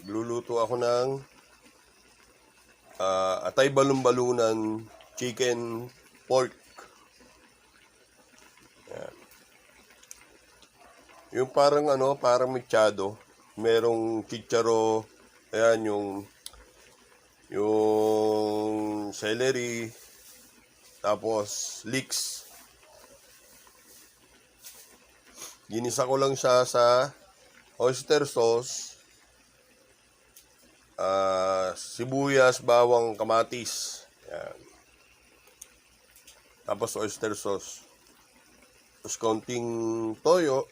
Luluto ako ng atay balon-balunan chicken pork. Yan. Yung parang parang mechado. Merong chicharo, ayan yung celery, tapos leeks. Ginisa ko lang siya sa oyster sauce, sibuyas, bawang, kamatis. Yan. Tapos oyster sauce. Tapos konting toyo.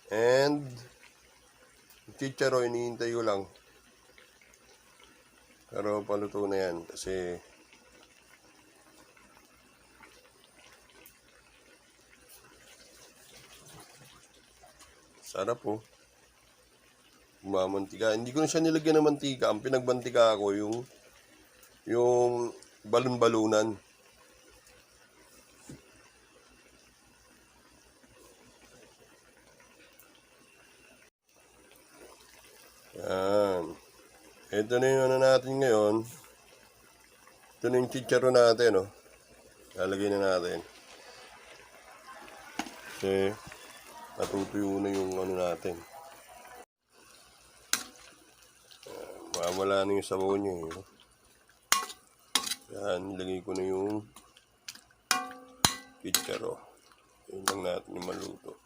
And chicharo, hinihintay ko lang. Pero paluto na yan kasi sarap po. Mamantika. Hindi ko na siya nilagyan ng mantika. Ang pinagmantika ko yung balon-balunan. Yan. Ito na yung natin ngayon. Ito na yung chicharo natin, oh. Lalagay na natin. Kasi natutuyo na yung natin. Mawala na yung sabaw niya, eh. Yan, ilagay ko na yung chicharo. Yun lang natin yung maluto.